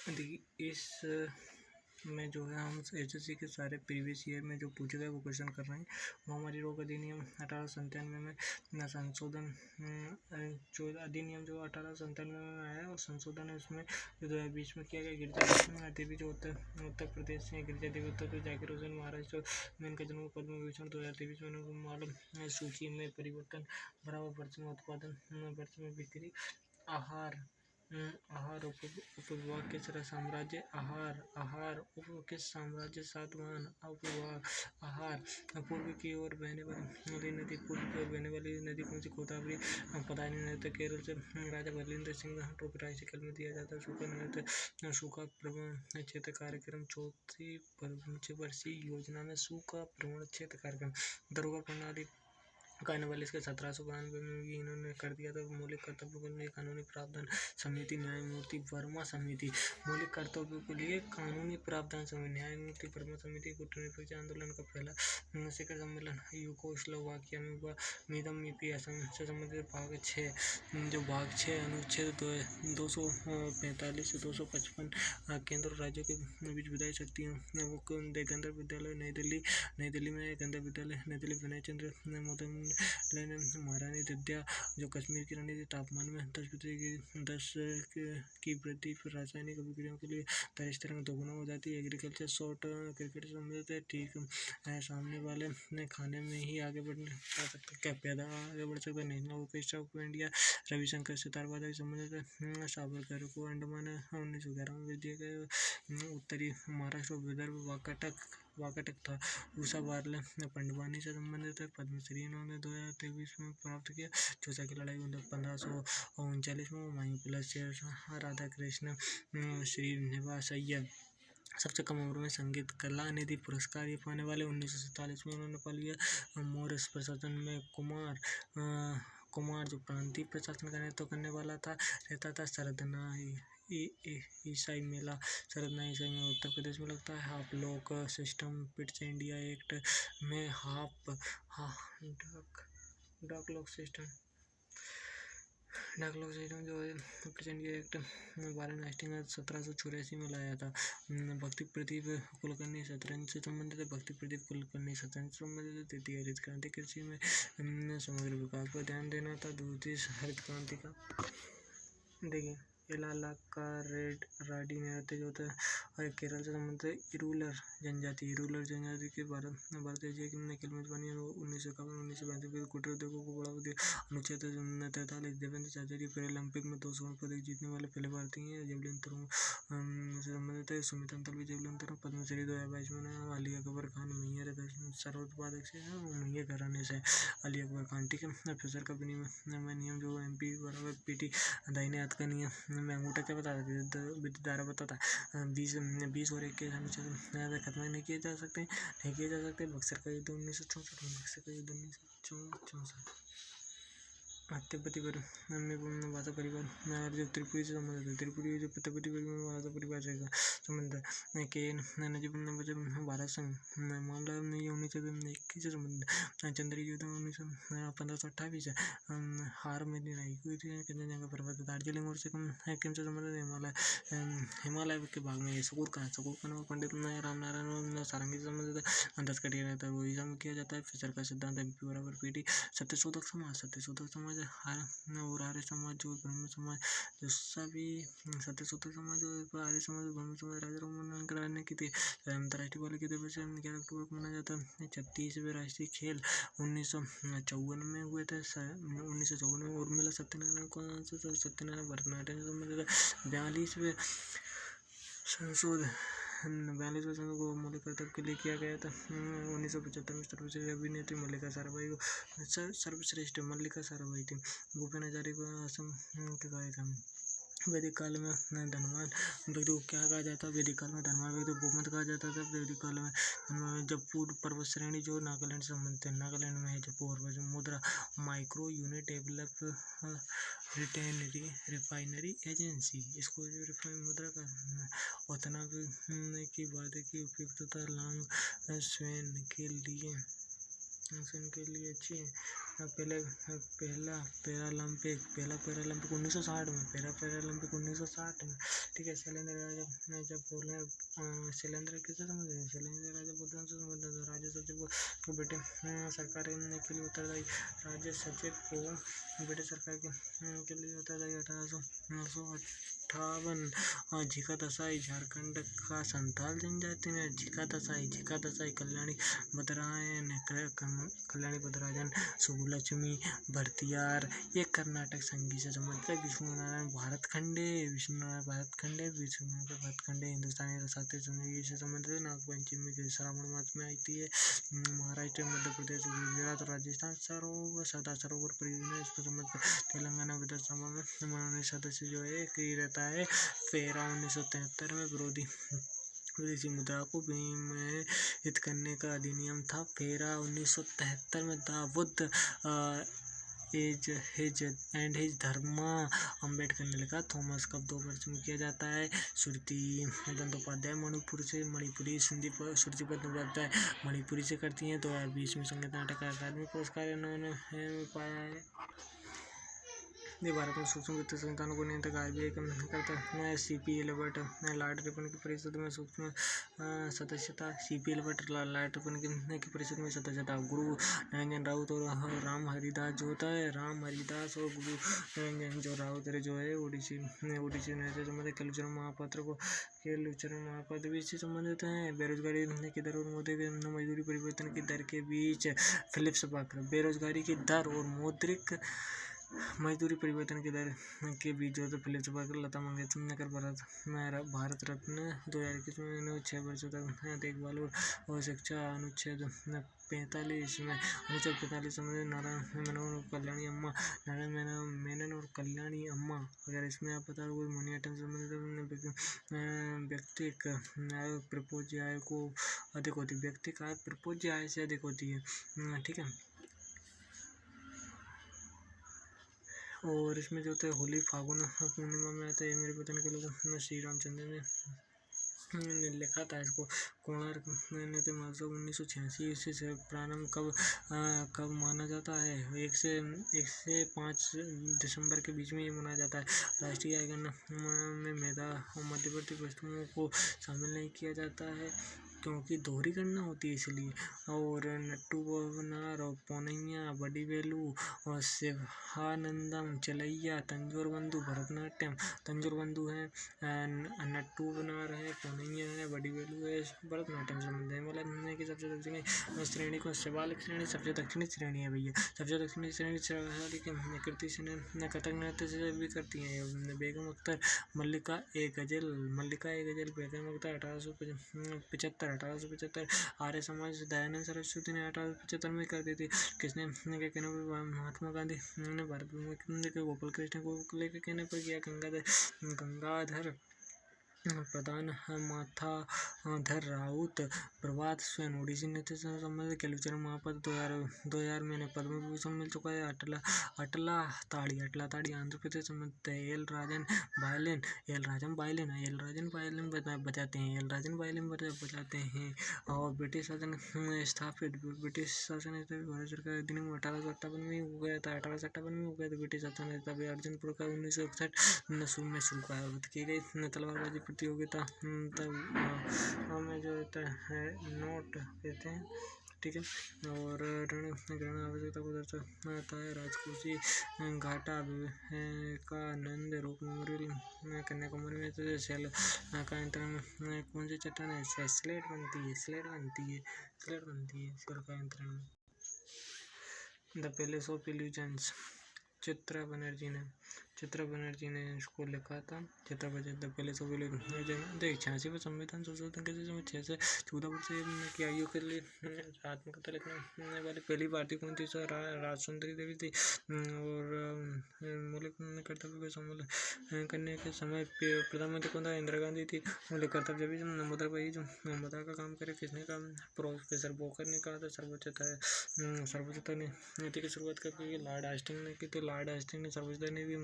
देखिए इस में जो है हम एसएससी के सारे प्रीवियस ईयर में जो पूछे गए वो क्वेश्चन कर रहे हैं। महामारी रोग अधिनियम 1897 में संशोधन जो अधिनियम जो 1897 में आया है और संशोधन है उसमें जो 2020 में किया गया। गिरिजा देवी जो उत्तर प्रदेश से गिरिजा देवी उत्तर प्रदेश जाकिर हुसैन महाराष्ट्र में इनका जन्म पद्म विभूषण 2023 में उनको मालूम सूची में परिवर्तन बराबर वर्ष में उत्पादन वर्ष में बिक्री आहार उपविभाग के साम्राज्य आहार उपविभाग के साम्राज्य सातवाहन उपविभाग आहार पूर्व की ओर बहने वाली नदी पूर्व की ओर बहने वाली नदी कौन सी? गोदावरी। पदानी नृत्य केरल से राजा बलिंद्र सिंह टोपी शिकल में दिया जाता है। सूखा नृत्य सूखा प्रवण क्षेत्र कार्यक्रम चौथी पंचवर्षीय योजना में सूखा प्रवण क्षेत्र कार्यक्रम। दरोगा प्रणाली कार्नवालिस के 1792 में भी इन्होंने कर दिया था। मौलिक कर्तव्यों के लिए कानूनी प्रावधान समिति न्यायमूर्ति वर्मा समिति। मौलिक कर्तव्यों के लिए कानूनी प्रावधान समिति न्यायमूर्ति वर्मा समिति। गुटनिरपेक्ष आंदोलन का पहला शिखर सम्मेलन यूगोस्लोवाकिया में हुआ। मीदम ईपी असम से संबंधित भाग 6 जो भाग 6 अनुच्छेद 245 से 255 केंद्र और राज्यों के बीच विधायी शक्तियाँ वो गंधर्व विद्यालय नई दिल्ली में गंधर्व विद्यालय नई दिल्ली विनय चंद्र मोदन महारानी विद्या जो कश्मीर की रानी थी। तापमान में 10 की वृद्धि फिर रासायनिक अभिक्रियाओं के लिए तरस तरंग दोगुना हो जाती है। एग्रीकल्चर शॉर्ट क्रिकेट से संबंधित है। ठीक है सामने वाले ने खाने में ही आगे बढ़ सकते क्या पैदा आगे बढ़ सकता है। National orchestra of India Ravishankar sitar वादक से संबंधित है। सावरकर को अंडमान 1911 में दिए गए। उत्तरी महाराष्ट्र विदर्भ वाकाटक था। उषा बारले पंडवानी से संबंधित है। पद्मश्री इन्होंने 2023 में प्राप्त किया। चौसा की लड़ाई 1539 में। हुमायूं प्लस राधा कृष्ण श्रीनिवास अय्यर सबसे कम उम्र में संगीत कला निधि पुरस्कार ये पाने वाले 1947 में उन्होंने पा लिया। मौर्य प्रशासन में कुमार जो प्रांतीय प्रशासन का नेतृत्व करने वाला था रहता था। सरदना ईसाई मेला उत्तर प्रदेश में लगता है। Half lock system Pitt's India act में डाक लॉक सिस्टम जो है Pitt's India act Warren Hastings 1784 में लाया था। भक्ति प्रदीप कुलकर्णी शतरंज से संबंधित है। भक्ति प्रदीप कुलकर्णी शतरंज से संबंधित है। तृतीय हरित क्रांति कृषि में समग्र विकास पर ध्यान देना था। दूसरी हरित क्रांति का देखिए इलाला का राडी नृत्य जो होता है केरल से संबंधित है। इरूलर जनजाति के भारत एशिया की खेल मेजबानी 1951-1992 कुटीर उद्योगों को बढ़ावा दिया। अनुच्छेद 43 देवेंद्र चौधरी पैरालंपिक में 2 स्वर्ण पदक जीतने वाले पहले भारतीय हैं। जेवलिन थ्रो से संबंधित है। सुमित अंतल भी जेवलिन थ्रो पद्मश्री 2022 में अली अकबर खान मैयर सर्वोत्पादक से है वो मैयर घराने से अली अकबर खान ठीक है। फिशर का नियम जो MP बराबर PT दाहिने हाथ का नियम में अंगूठा क्या बताता है विद्युत धारा बताता है। 20 और 21 अनुच्छेद खत्म नहीं किए जा सकते। बक्सर का युद्ध 1964 तिब्बती में भाषा परिवार जो त्रिपुरी से संबंधित है। त्रिपुरी जो तिब्बती भाषा परिवार से संबंधित है। के नजीब भारत संघ मामला 1921 से संबंधित है। चंद्री युद्ध 1528 है। हार में कंचनजंगा पर्वत दार्जिलिंग और सिक्किम से संबंधित हिमालय के भाग में सकूर का नाम पंडित रामनारायण सारंगी से संबंधित है। 10 कटिया रहता है वो ईसा में किया जाता है। फिशर का सिद्धांत MP बराबर PT सत्यशोधक समाज और आर्य समाज जो ब्रह्म समाज जो सभी सत्यशोधक समाज और आर्य समाज ब्रह्म समाज राजा राममोहन ने की थी। अंतर्राष्ट्रीय बाल के दिवस 11 अक्टूबर को मनाया जाता है। 36वें राष्ट्रीय खेल 1954 में हुए थे। 1954 में उर्मिला सत्यनारायण भरतनाट्यम से संबंधित है। 42वें संशोधन को मौलिक कर्तव्य के लिए किया गया था। 1975 में सर्वश्रेष्ठ अभिनेत्री मल्लिका साराभाई को सर्वश्रेष्ठ मल्लिका साराभाई थी। भूपेन हजारिका को असम के गायक थे। वैदिक काल में धनवान व्यक्ति को क्या कहा जाता है? वैदिक काल में धनवान व्यक्ति को भूमध्य कहा जाता था। वैदिक काल में जयपुर पर्वत श्रेणी जो नागालैंड से संबंधित है। नागालैंड में है जयपुर मुद्रा micro unit develop refinery agency इसको रिफाइन मुद्रा का उतना की बात की उपयुक्तता लॉन्ग स्वेन के लिए के लिए अच्छी है। पहले पहला पैरालंपिक 1960 में, पैरालंपिक 1960 में, ठीक है। शैलेंद्र राजा पोलैंड, शैलेंद्र किसे समझ रहे हैं, शैलेंद्र राजा बुद्धान से संबंधित है। राज्य सचिव को ब्रिटेन सरकार के लिए उत्तरदायी, राज्य सचिव को ब्रिटिश सरकार के लिए उत्तरदायी। 1858 झिका दसाई झारखंड का संथाल जनजाति में झिका दसाई कल्याणी बदरायन सुब्बुलक्ष्मी भरतियार, ये कर्नाटक संगीत से संबंधित है। विष्णुनारायण भारतखंडे हिंदुस्तानी शास्त्रीय संगीत से संबंधित है। नागपंचमी के श्रावण मास में आती है। महाराष्ट्र, मध्य प्रदेश, गुजरात और राजस्थान सरदार सरोवर परियोजना इसमें संबंधित। तेलंगाना विधानसभा में मनोनीत सदस्य जो है रहता है। फेरा 1973 में विदेशी मुद्रा को विनियमित करने का अधिनियम था। फेरा 1973 में दाऊद हिज धर्मा अम्बेडकर ने लिखा। थॉमस कप 2 वर्ष में किया जाता है। श्रुति बंदोपाध्याय मणिपुरी श्रुति बंदोपाध्याय मणिपुरी से करती हैं। 2020 में संगीत नाटक अकादमी पुरस्कार इन्होंने पाया है। ये भारत में सूक्ष्म वित्तीय संस्थानों को नियंत्रित RBI करता है। CP एलिबर्ट लॉर्ड रिपन की परिषद में सूक्ष्म सदस्यता। CP एलिबर्ट लॉर्ड रिपन की परिषद में सदस्यता। गुरु निरंजन राउत और राम हरिदास जो होता है, राम हरिदास और गुरु निरंजन जो राउत जो है ओडिसी से संबंधित। केलुचरण महापात्र भी इससे संबंधित हैं। बेरोजगारी की दर और मौद्रिक मजदूरी परिवर्तन की दर के बीच फिलिप्स बाकर। बेरोजगारी की दर और मौद्रिक मजदूरी परिवर्तन की दर के बीच जो तो फिलिप्स बाकर। लता मंगेशकर भारत रत्न 2021 में 6 वर्षों तक देखभाल और शिक्षा। अनुच्छेद 45 में नारायण मेनन और कल्याणी अम्मा अगर इसमें आप बता दो मनी आइटम से संबंधित व्यक्तिक आय प्रपोज्य आय को अधिक होती है। व्यक्तिक आय प्रपोज्य आय से अधिक होती है, ठीक है। और इसमें जो होता है होली फागुन पूर्णिमा में आता है। मेरे पतन के लोग श्री रामचंद्र ने लिखा था इसको। कोणार्क नृत्य महोत्सव 1986 से प्रारंभ कब माना जाता है। 1 से 5 दिसंबर के बीच में ये मनाया जाता है। राष्ट्रीय गायन में मेधा और मध्यवर्ती वस्तुओं को शामिल नहीं किया जाता है क्योंकि दोहरी गणना होती है इसलिए। और नट्टू बवनार और पोनैया बड़ीवेलु और शिवानंदम चलैया तंजौर बंधु भरतनाट्यम तंजौर बंधु है। नट्टू बनार है, पोनैया है, बड़ीवेलु है, भरतनाट्यम संबंध है। मतलब कि सबसे दक्षिणी श्रेणी को शिवालिक श्रेणी सबसे दक्षिणी श्रेणी है भैया। सबसे दक्षिणी श्रेणी शिवालिक कृति से कथक नृत्य से भी करती हैं। बेगम अख्तर मल्लिका ए गजल बेगम अख्तर 1875 आर्य समाज दयानंद सरस्वती ने 1875 में कर दी थी। किसने के कहने पर महात्मा गांधी ने भारत के गोपाल कृष्ण गोखले के कहने पर किया। गंगाधर प्रधान माथाधर राउत प्रभात स्वयं ओडिसी नृत्य से संबंधित। केलुचरण महापात्र 2000 में पद्म विभूषण मिल चुका है। अटला ताड़ी आंध्र प्रदेश संबंधित है। एल राजन वायलिन बजाते हैं। और ब्रिटिश शासन स्थापित भारत सरकार अधिनियम 1858 में हो गया था। 1858 में हो गया था ब्रिटिश शासन। तभी अर्जुन पुरस्कार 1961 में शुरू की गई तलवारबाजी प्रतियोगिता। में जो होता है नोट कहते हैं, ठीक है। और ग्रहण आवश्यकता को दर्शाता है। राजकोषी घाटा विवेकानंद रॉक मेमोरियल कन्याकुमारी में सेल का यंत्रण कौन सी चट्टान है। स्लेट बनती है सेल का यंत्रण। The palace of illusions Chitra Banerjee ने इसको लिखा था। द पैलेस ऑफ इल्यूजन 86 में संविधान संशोधन के समय 6 से 14 वर्ष की आयु के लिए आत्मकथा लिखने वाली पहली भारतीय कौन थी। राजसुंदरी देवी थी। और मौलिक कर्तव्य को सम्मिलित करने के समय प्रधानमंत्री कौन था। इंदिरा गांधी थी। मौलिक कर्तव्य भी मुद्रा का काम करे किसने कहा। प्रोफेसर बोकर ने कहा था। सर्वोच्चता नीति की शुरुआत करके लॉर्ड हास्टिंग्स ने की थी। लॉर्ड हास्टिंग्स ने सर्वोच्चता नीति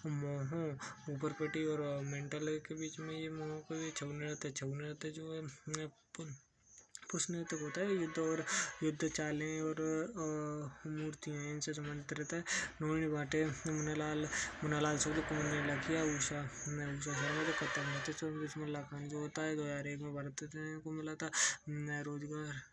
मोहों ऊपरपेटी और मेंटल के बीच में ये मोहों को छऊ नृत्य जो है पुरुष नृत्य होता है। युद्ध और युद्ध चालें और मूर्तियाँ इनसे संबंधित रहता है। रोहिणी भाटे, मुन्नालाल शुक्ल, कुमुदनी लाखिया, उषा शर्मा जो कथक नृत्य, इसमें लाखान जो होता है 2001 में भारत रत्न को मिला था। रोजगार